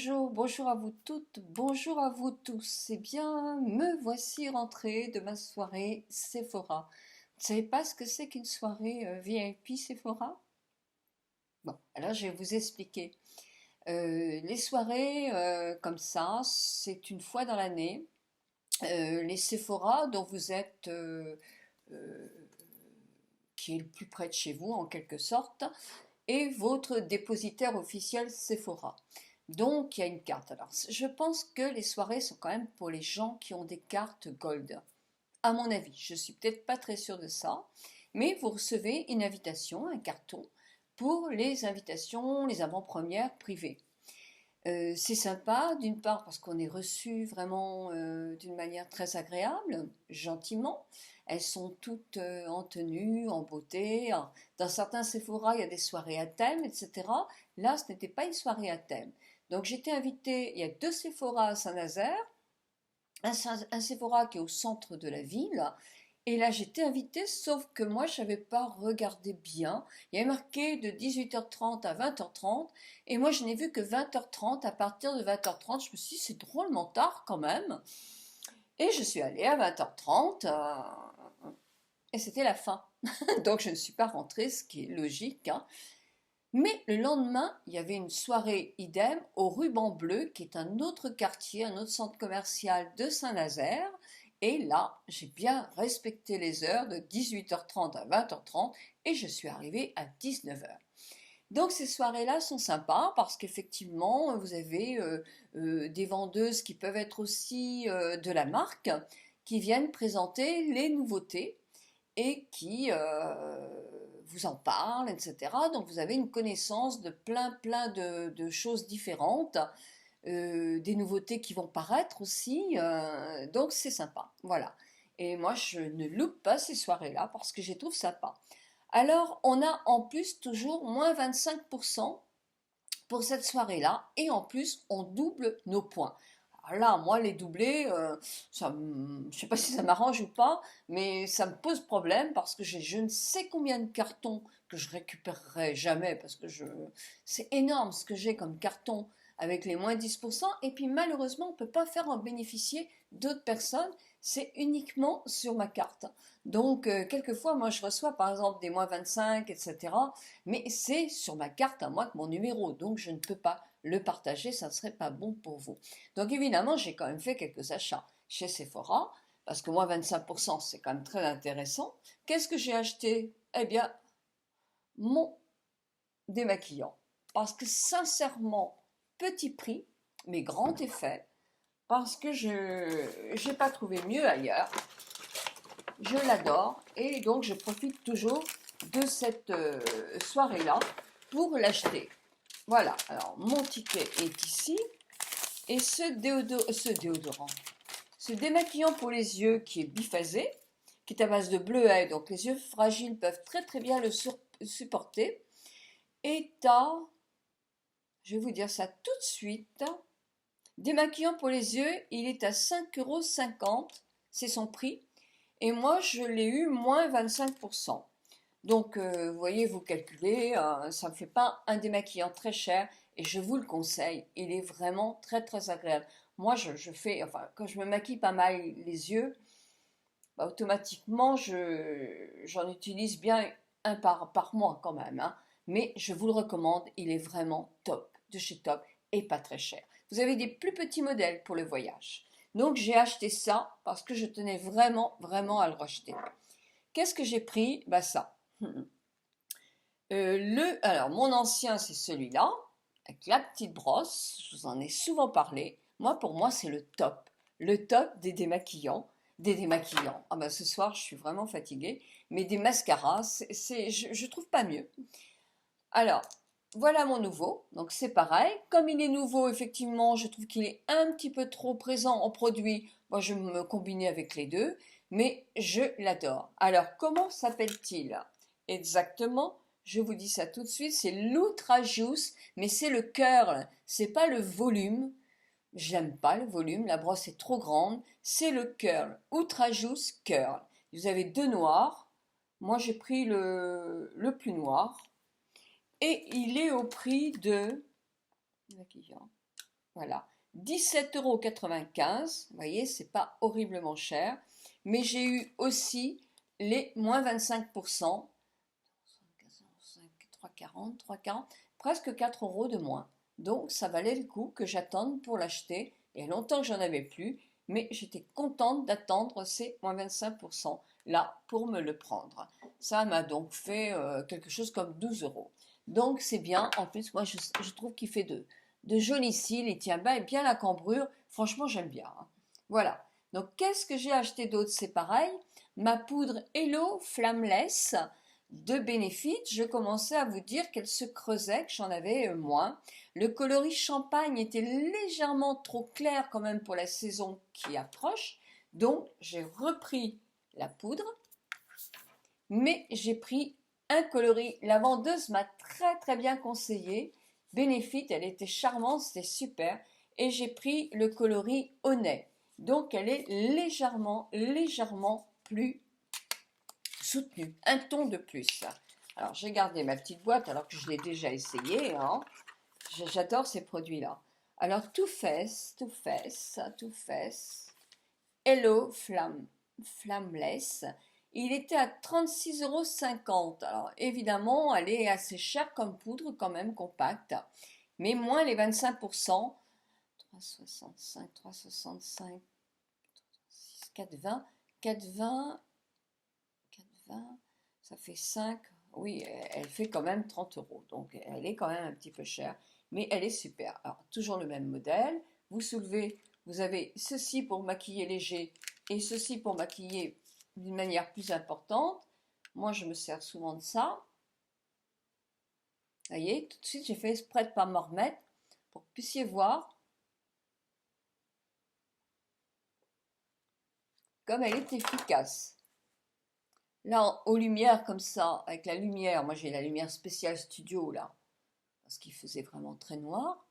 bonjour à vous toutes, bonjour à vous tous. Eh bien, me voici rentrée de ma soirée Sephora. Vous ne savez pas ce que c'est qu'une soirée VIP Sephora? Bon, alors je vais vous expliquer. Les soirées comme ça, c'est une fois dans l'année. Les Sephora dont vous êtes, euh, qui est le plus près de chez vous en quelque sorte, et votre dépositaire officiel Sephora. Donc, il y a une carte. Alors, je pense que les soirées sont quand même pour les gens qui ont des cartes Gold. À mon avis, je suis peut-être pas très sûre de ça, mais vous recevez une invitation, un carton, pour les invitations, les avant-premières privées. C'est sympa, d'une part parce qu'on est reçu vraiment d'une manière très agréable, gentiment. Elles sont toutes en tenue, en beauté. Dans certains Sephora, il y a des soirées à thème, etc. Là, ce n'était pas une soirée à thème. Donc j'étais invitée, il y a deux Sephora à Saint-Nazaire, un Sephora qui est au centre de la ville. Et là, j'étais invitée, sauf que moi, je n'avais pas regardé bien. Il y avait marqué de 18h30 à 20h30, et moi, je n'ai vu que 20h30. À partir de 20h30, je me suis dit, c'est drôlement tard quand même. Et je suis allée à 20h30, et c'était la fin. Donc, je ne suis pas rentrée, ce qui est logique, hein. Mais le lendemain, il y avait une soirée idem au Ruban Bleu, qui est un autre quartier, un autre centre commercial de Saint-Nazaire. Et là, j'ai bien respecté les heures de 18h30 à 20h30 et je suis arrivée à 19h. Donc ces soirées-là sont sympas parce qu'effectivement, vous avez des vendeuses qui peuvent être aussi de la marque, qui viennent présenter les nouveautés et qui vous en parlent, etc. Donc vous avez une connaissance de plein de choses différentes, des nouveautés qui vont paraître aussi, donc c'est sympa, voilà. Et moi je ne loupe pas ces soirées-là parce que je les trouve sympas. Alors on a en plus toujours moins 25% pour cette soirée-là, et en plus on double nos points. Alors là, moi, les doublés, je ne sais pas si ça m'arrange ou pas, mais ça me pose problème parce que j'ai je ne sais combien de cartons que je récupérerai jamais parce que c'est énorme ce que j'ai comme carton avec les moins 10%. Et puis malheureusement, on ne peut pas faire en bénéficier d'autres personnes, c'est uniquement sur ma carte. Donc, quelquefois, moi, je reçois par exemple des moins 25, etc. Mais c'est sur ma carte à moi que mon numéro, donc je ne peux pas le partager, ça ne serait pas bon pour vous. Donc évidemment, j'ai quand même fait quelques achats chez Sephora, parce que moi 25%, c'est quand même très intéressant. Qu'est-ce que j'ai acheté? Eh bien, mon démaquillant. Parce que sincèrement, petit prix, mais grand effet, parce que je n'ai pas trouvé mieux ailleurs. Je l'adore et donc je profite toujours de cette soirée-là pour l'acheter. Voilà, alors mon ticket est ici et ce démaquillant pour les yeux qui est biphasé, qui est à base de bleuet, donc les yeux fragiles peuvent très bien le supporter, est à, je vais vous dire ça tout de suite, démaquillant pour les yeux, il est à 5,50 €, c'est son prix, et moi je l'ai eu moins 25%. Donc, vous voyez, vous calculez, ça ne me fait pas un démaquillant très cher et je vous le conseille. Il est vraiment très agréable. Moi, je fais, enfin, quand je me maquille pas mal les yeux, bah, automatiquement, j'en utilise bien un par mois quand même, hein. Mais je vous le recommande, il est vraiment top, de chez Top et pas très cher. Vous avez des plus petits modèles pour le voyage. Donc, j'ai acheté ça parce que je tenais vraiment à le racheter. Qu'est-ce que j'ai pris? Bah ça. Alors, mon ancien, c'est celui-là, avec la petite brosse. Je vous en ai souvent parlé. Moi, pour moi, c'est le top des démaquillants. Des démaquillants. Ah ben, ce soir, je suis vraiment fatiguée. Mais des mascaras, je trouve pas mieux. Alors, voilà mon nouveau. Donc, c'est pareil. Comme il est nouveau, effectivement, je trouve qu'il est un petit peu trop présent en produit. Moi, je vais me combiner avec les deux. Mais je l'adore. Alors, comment s'appelle-t-il? Exactement, je vous dis ça tout de suite, c'est l'Ultra Juice, mais c'est le curl, c'est pas le volume. J'aime pas le volume, la brosse est trop grande. C'est le curl, Ultra Juice Curl. Vous avez deux noirs. Moi, j'ai pris le plus noir. Et il est au prix de... Voilà. 17,95 €. Vous voyez, c'est pas horriblement cher. Mais j'ai eu aussi les moins 25%. 3,40, 3,40, presque 4 euros de moins. Donc ça valait le coup que j'attende pour l'acheter. Il y a longtemps que j'en avais plus, mais j'étais contente d'attendre ces moins 25% là pour me le prendre. Ça m'a donc fait quelque chose comme 12 euros. Donc c'est bien. En plus, moi je trouve qu'il fait de jolis cils. Il tient bien la cambrure. Franchement, j'aime bien, hein. Voilà. Donc qu'est-ce que j'ai acheté d'autre? C'est pareil. Ma poudre Hello Flameless de Benefit, je commençais à vous dire qu'elle se creusait, que j'en avais moins. Le coloris champagne était légèrement trop clair quand même pour la saison qui approche. Donc j'ai repris la poudre, mais j'ai pris un coloris. La vendeuse m'a très bien conseillé. Benefit, elle était charmante, c'était super. Et j'ai pris le coloris Honey. Donc elle est légèrement plus soutenue, un ton de plus. Alors j'ai gardé ma petite boîte alors que je l'ai déjà essayé, hein. J'adore ces produits-là. Alors Too Faced Hello Flameless. Il était à 36,50 €. Alors évidemment, elle est assez chère comme poudre, quand même compacte. Mais moins les 25%. 3,65, 3,65, 4,20, 4,20, 4,20, ça fait 5. Oui, elle fait quand même 30 euros. Donc elle est quand même un petit peu chère. Mais elle est super. Alors, toujours le même modèle. Vous soulevez, vous avez ceci pour maquiller léger et ceci pour maquiller d'une manière plus importante. Moi, je me sers souvent de ça. Vous voyez, tout de suite, j'ai fait exprès de ne pas m'en remettre pour que vous puissiez voir comme elle est efficace. Là, aux lumières comme ça, avec la lumière, moi j'ai la lumière spéciale studio là, parce qu'il faisait vraiment très noir.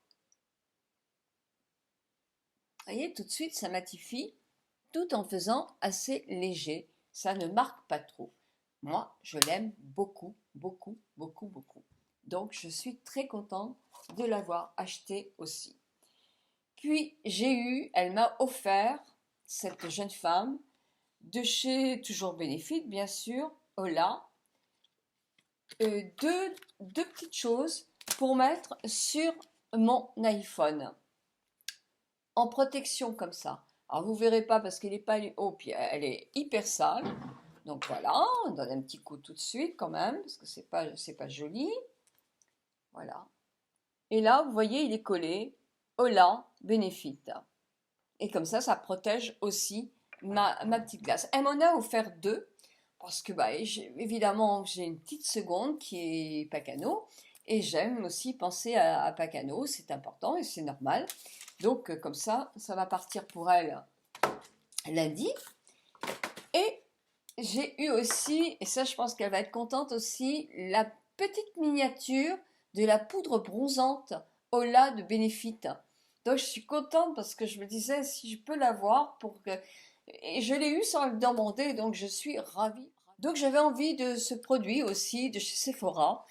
Vous voyez, tout de suite, ça matifie, tout en faisant assez léger. Ça ne marque pas trop. Moi, je l'aime beaucoup. Donc, je suis très contente de l'avoir acheté aussi. Puis, elle m'a offert, cette jeune femme, de chez toujours Benefit, bien sûr, Ola, deux petites choses pour mettre sur mon iPhone en protection comme ça. Alors vous verrez pas parce qu'elle est pas oh, puis elle est hyper sale. Donc voilà, on donne un petit coup tout de suite quand même parce que c'est pas joli. Voilà. Et là, vous voyez, il est collé Hola Benefit. Et comme ça protège aussi ma petite glace. Elle m'en a offert deux parce que bah, évidemment j'ai une petite seconde qui est Pacano et j'aime aussi penser à Pacano, c'est important et c'est normal. Donc comme ça va partir pour elle lundi. Et j'ai eu aussi, et ça je pense qu'elle va être contente aussi, la petite miniature de la poudre bronzante Ola de Benefit. Donc je suis contente parce que je me disais si je peux l'avoir pour que... Et je l'ai eu sans le demander, donc je suis ravie. Donc j'avais envie de ce produit aussi de chez Sephora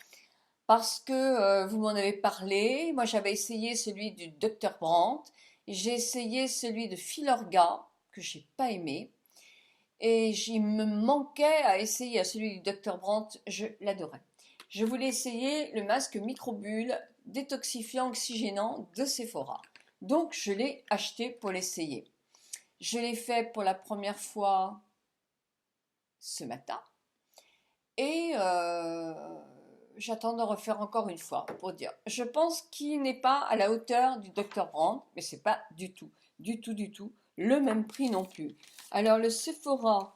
parce que vous m'en avez parlé. Moi j'avais essayé celui du Dr Brandt, j'ai essayé celui de Filorga que j'ai pas aimé et il me manquait à essayer celui du Dr Brandt, je l'adorais. Je voulais essayer le masque microbulle détoxifiant oxygénant de Sephora. Donc je l'ai acheté pour l'essayer. Je l'ai fait pour la première fois ce matin et j'attends de refaire encore une fois pour dire. Je pense qu'il n'est pas à la hauteur du Dr Brandt, mais c'est pas du tout le même prix non plus. Alors le Sephora,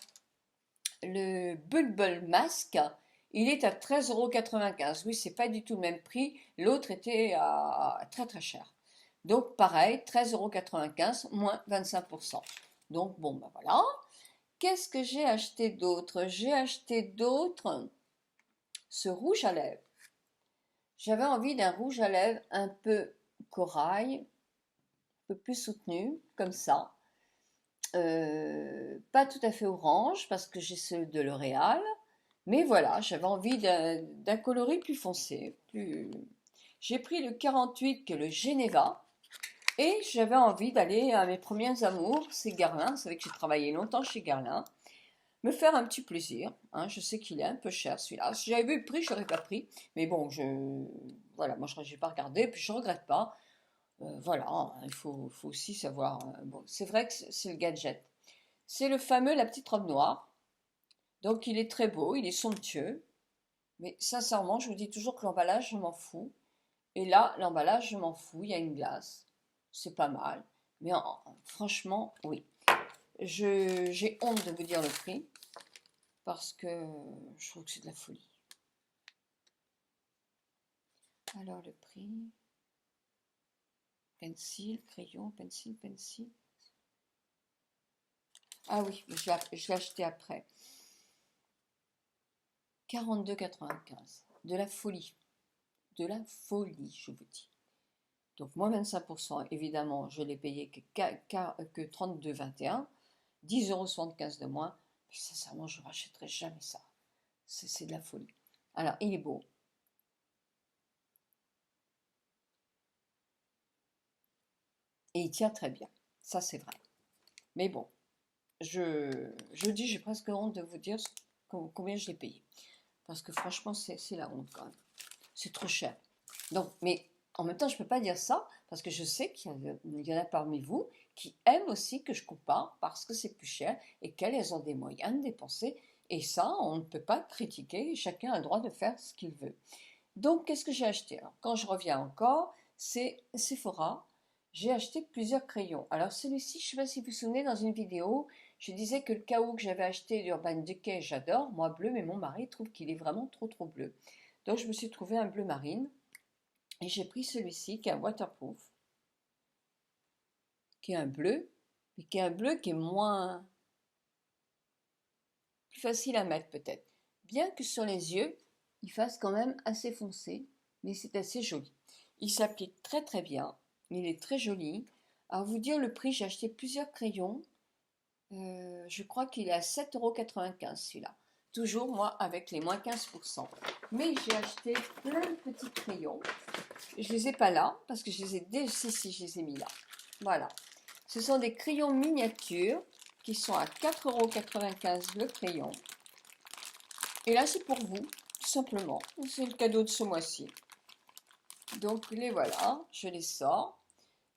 le Bubble Mask, il est à 13,95 €. Oui, c'est pas du tout le même prix. L'autre était très cher. Donc pareil, 13,95 €, moins 25%. Donc bon, ben voilà. Qu'est-ce que j'ai acheté d'autre? J'ai acheté d'autre ce rouge à lèvres. J'avais envie d'un rouge à lèvres un peu corail, un peu plus soutenu, comme ça. Pas tout à fait orange parce que j'ai ceux de L'Oréal. Mais voilà, j'avais envie d'un coloris plus foncé. J'ai pris le 48 qui est le Geneva. Et j'avais envie d'aller à mes premiers amours, c'est Guerlain. Vous savez que j'ai travaillé longtemps chez Guerlain. Me faire un petit plaisir, hein. Je sais qu'il est un peu cher celui-là. Si j'avais vu le prix, je l'aurais pas pris. Mais bon, voilà, moi je n'ai pas regardé, puis je regrette pas. Voilà, hein, il faut aussi savoir. Bon, c'est vrai que c'est le gadget. C'est le fameux La Petite Robe Noire. Donc il est très beau, il est somptueux. Mais sincèrement, je vous dis toujours que l'emballage, je m'en fous. Et là, l'emballage, je m'en fous. Il y a une glace. C'est pas mal. Mais franchement, oui. J'ai honte de vous dire le prix parce que je trouve que c'est de la folie. Alors le prix, pencil, crayon, pencil. Ah oui, je l'ai acheté après. 42,95. De la folie. De la folie, je vous dis. Donc moins 25%, évidemment, je l'ai payé que 32,21. 10,75 € de moins. Mais sincèrement, je ne rachèterai jamais ça. C'est de la folie. Alors, il est beau. Et il tient très bien. Ça, c'est vrai. Mais bon, je dis, j'ai presque honte de vous dire combien je l'ai payé. Parce que franchement, c'est la honte quand même. C'est trop cher. Donc, mais en même temps, je ne peux pas dire ça parce que je sais qu'il y en a parmi vous qui aiment aussi que je compare parce que c'est plus cher et qu'elles ont des moyens de dépenser. Et ça, on ne peut pas critiquer. Chacun a le droit de faire ce qu'il veut. Donc, qu'est-ce que j'ai acheté? Alors, quand je reviens encore, c'est Sephora. J'ai acheté plusieurs crayons. Alors, celui-ci, je ne sais pas si vous vous souvenez, dans une vidéo, je disais que le KO que j'avais acheté d'Urban Decay, j'adore, moi bleu, mais mon mari trouve qu'il est vraiment trop bleu. Donc, je me suis trouvé un bleu marine. Et j'ai pris celui-ci qui est un waterproof, qui est un bleu, mais qui est un bleu qui est plus facile à mettre peut-être. Bien que sur les yeux, il fasse quand même assez foncé, mais c'est assez joli. Il s'applique très bien, il est très joli. Alors vous dire le prix, j'ai acheté plusieurs crayons. Je crois qu'il est à 7,95 € celui-là. Toujours moi avec les moins 15%. Mais j'ai acheté plein de petits crayons. Je ne les ai pas là parce que je les ai si, je les ai mis là. Voilà. Ce sont des crayons miniatures qui sont à 4,95 € le crayon. Et là, c'est pour vous, tout simplement. C'est le cadeau de ce mois-ci. Donc, les voilà. Je les sors.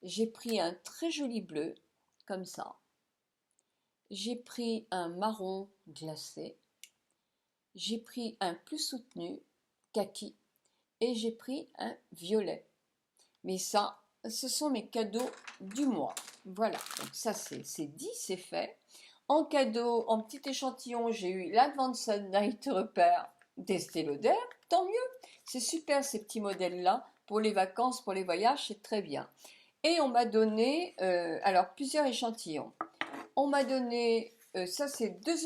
J'ai pris un très joli bleu, comme ça. J'ai pris un marron glacé. J'ai pris un plus soutenu, kaki. Et j'ai pris un violet. Mais ça, ce sont mes cadeaux du mois. Voilà, donc ça c'est dit, c'est fait. En cadeau, en petit échantillon, j'ai eu l'Advanced Night Repair d'Estée Lauder. Tant mieux, c'est super ces petits modèles-là. Pour les vacances, pour les voyages, c'est très bien. Et on m'a donné, alors plusieurs échantillons. On m'a donné, ça c'est deux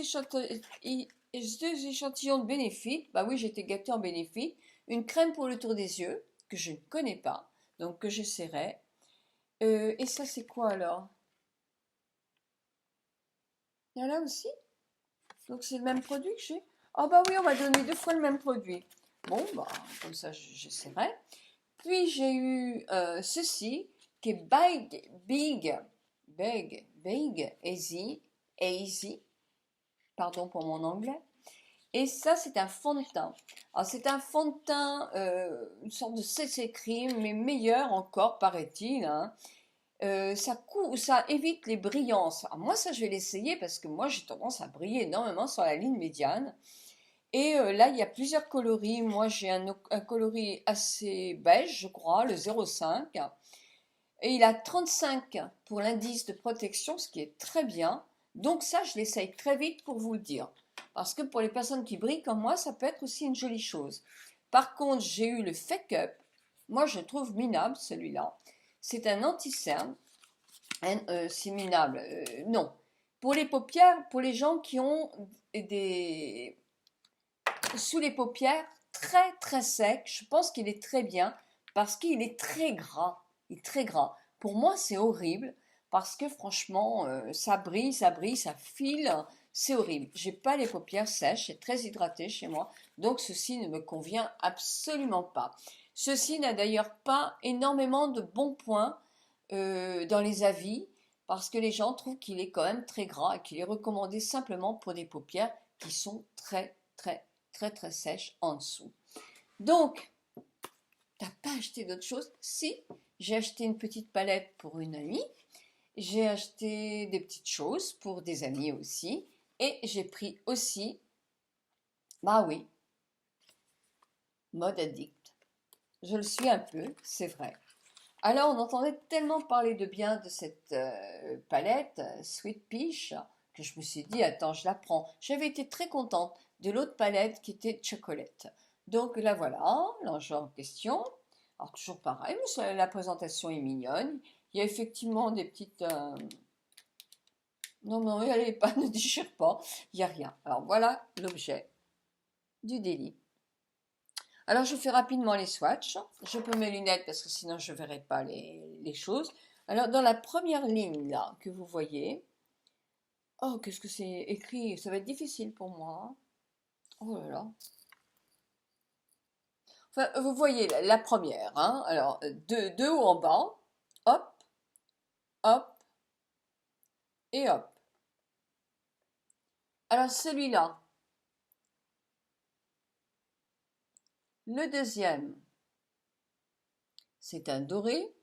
échantillons de Benefit. Bah oui, j'étais gâtée en Benefit. Une crème pour le tour des yeux, que je ne connais pas, donc que j'essaierai. Et ça, c'est quoi alors? Il y en a aussi? Donc c'est le même produit que j'ai? Ah bah oui, on m'a donné 2 fois le même produit. Bon, bah, comme ça, j'essaierai. Puis j'ai eu ceci, qui est Easy, pardon pour mon anglais. Et ça, c'est un fond de teint. Alors, c'est un fond de teint, une sorte de CC cream, mais meilleur encore, paraît-il, hein. Ça évite les brillances. Alors moi, ça, je vais l'essayer parce que moi, j'ai tendance à briller énormément sur la ligne médiane. Et là, il y a plusieurs coloris. Moi, j'ai un coloris assez beige, je crois, le 05. Et il a 35 pour l'indice de protection, ce qui est très bien. Donc ça, je l'essaye très vite pour vous le dire. Parce que pour les personnes qui brillent comme moi, ça peut être aussi une jolie chose. Par contre, j'ai eu le Fake Up. Moi, je trouve minable celui-là. C'est un anti-cerne. C'est minable. Non. Pour les paupières, pour les gens qui ont des sous les paupières très secs, je pense qu'il est très bien parce qu'il est très gras. Il est très gras. Pour moi, c'est horrible parce que franchement, ça brille, ça file. C'est horrible. J'ai pas les paupières sèches, c'est très hydraté chez moi, donc ceci ne me convient absolument pas. Ceci n'a d'ailleurs pas énormément de bons points. dans les avis parce que les gens trouvent qu'il est quand même très gras et qu'il est recommandé simplement pour des paupières qui sont très très très très sèches en dessous. Donc, t'as pas acheté d'autre chose? Si, j'ai acheté une petite palette pour une amie, j'ai acheté des petites choses pour des amis aussi, et j'ai pris aussi, bah oui, mode addict. Je le suis un peu, c'est vrai. Alors, on entendait tellement parler de bien de cette palette Sweet Peach que je me suis dit, attends, je la prends. J'avais été très contente de l'autre palette qui était chocolate. Donc la voilà, l'enjeu en question. Alors toujours pareil, mais la présentation est mignonne. Il y a effectivement des petites... Non, non, allez pas, ne déchire pas. Il n'y a rien. Alors voilà l'objet du délit. Alors je fais rapidement les swatchs. Je peux mes lunettes parce que sinon je ne verrai pas les choses. Alors dans la première ligne là que vous voyez, oh qu'est-ce que c'est écrit, ça va être difficile pour moi. Oh là là. Enfin, vous voyez la première, hein. Alors de haut en bas, hop, hop et hop. Alors celui-là, le deuxième, c'est un doré.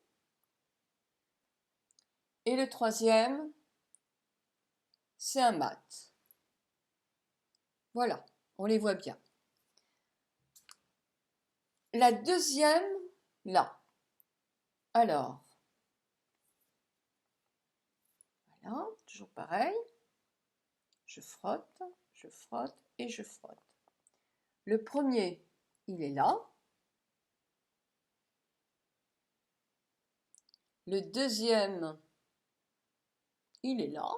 Et le troisième, c'est un mat. Voilà, on les voit bien. La deuxième, là. Alors, voilà, toujours pareil. Je frotte et je frotte. Le premier, il est là. Le deuxième, il est là.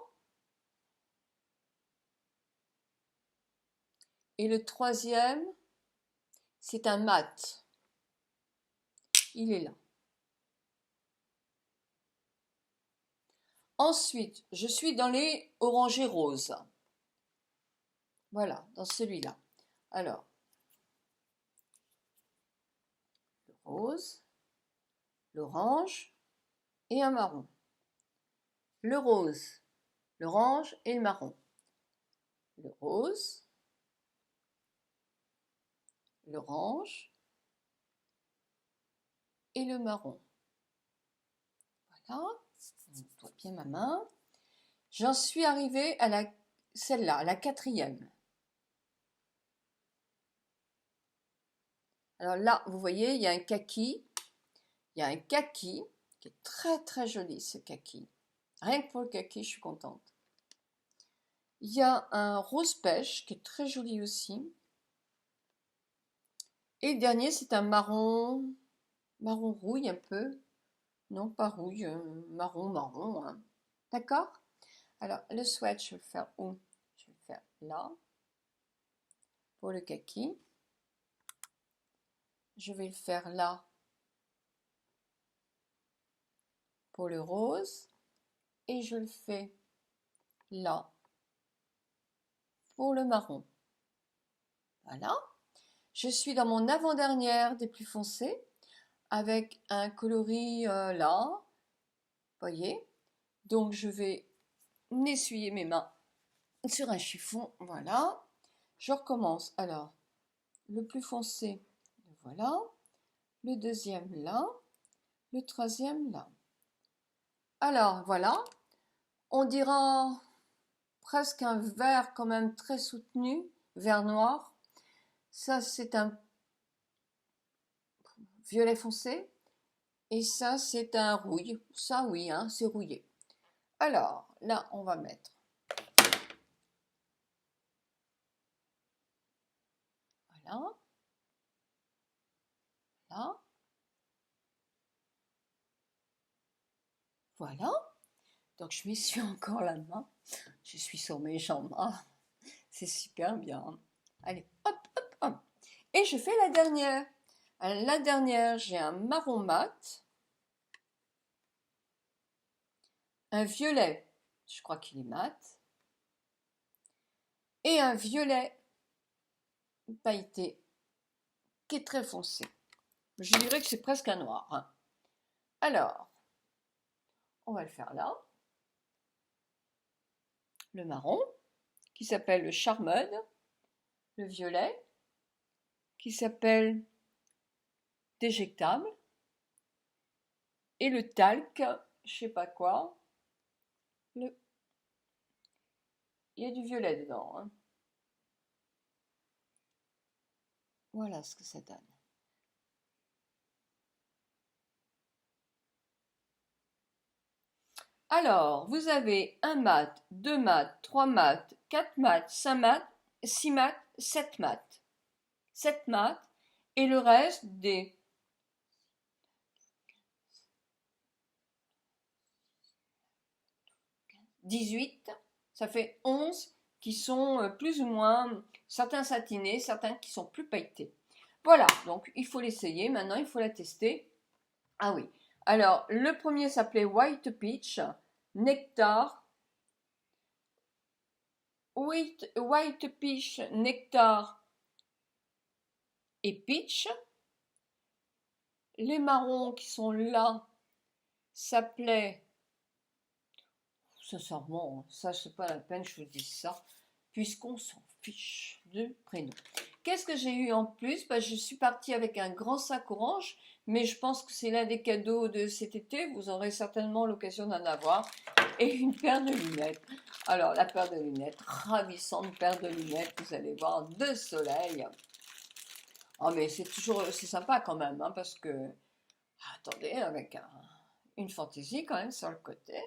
Et le troisième, c'est un mat. Il est là. Ensuite, je suis dans les orangés roses. Voilà, dans celui-là. Alors, le rose, l'orange et un marron. Le rose, l'orange et le marron. Le rose, l'orange et le marron. Voilà, on voit bien ma main. J'en suis arrivée à celle-là, à la quatrième. Alors là, vous voyez, il y a un kaki. Il y a un kaki qui est très très joli, ce kaki. Rien que pour le kaki, je suis contente. Il y a un rose pêche qui est très joli aussi. Et le dernier, c'est un marron rouille un peu. Non, pas rouille, marron, hein. D'accord? Alors, le swatch, je vais le faire où? Je vais le faire là, pour le kaki. Je vais le faire là, pour le rose. Et je le fais là, pour le marron. Voilà. Je suis dans mon avant-dernière des plus foncés, avec un coloris là, voyez. Donc, je vais m'essuyer mes mains sur un chiffon, voilà. Je recommence. Alors, le plus foncé, voilà. Le deuxième là. Le troisième là. Alors, voilà. On dira presque un vert quand même très soutenu, vert noir. Ça, c'est un violet foncé. Et ça, c'est un rouille. Ça, oui, hein, c'est rouillé. Alors, là, on va mettre. Voilà. Là. Voilà. Donc, je m'essuie encore la main. Je suis sur mes jambes. Ah, c'est super bien. Allez, hop, hop, hop. Et je fais la dernière. La dernière, j'ai un marron mat. Un violet, je crois qu'il est mat. Et un violet pailleté qui est très foncé. Je dirais que c'est presque un noir, hein. Alors, On va le faire là. Le marron, qui s'appelle le charmeud. Le violet, qui s'appelle déjectable. Et le talc, je sais pas quoi. Il y a du violet dedans, hein. Voilà ce que ça donne. Alors, vous avez un mat, 2 mats, 3 mats, 4 mats, 5 mats, 6 mats, 7 mats. 7 mats et le reste des 18, ça fait 11 qui sont plus ou moins, certains satinés, certains qui sont plus pailletés. Voilà, donc il faut l'essayer, maintenant il faut la tester. Ah oui, alors le premier s'appelait White Peach, Nectar, White Peach, Nectar et Peach. Les marrons qui sont là s'appelaient, sincèrement, ça c'est pas la peine que je vous dise ça, puisqu'on s'en fiche du prénom. Qu'est-ce que j'ai eu en plus? Je suis partie avec un grand sac orange, mais je pense que c'est l'un des cadeaux de cet été, vous aurez certainement l'occasion d'en avoir, et une paire de lunettes. Alors la paire de lunettes, ravissante paire de lunettes, vous allez voir, de soleil. Oh mais c'est sympa quand même, hein, parce que, attendez, avec une fantaisie quand même sur le côté.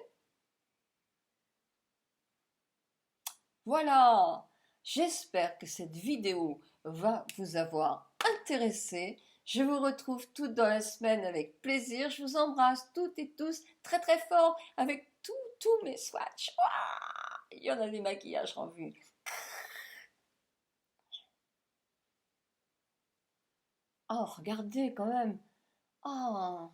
Voilà, j'espère que cette vidéo va vous avoir intéressé. Je vous retrouve toutes dans la semaine avec plaisir. Je vous embrasse toutes et tous très très fort avec tous mes swatchs. Ouah, il y en a des maquillages en vue. Oh, regardez quand même. Oh.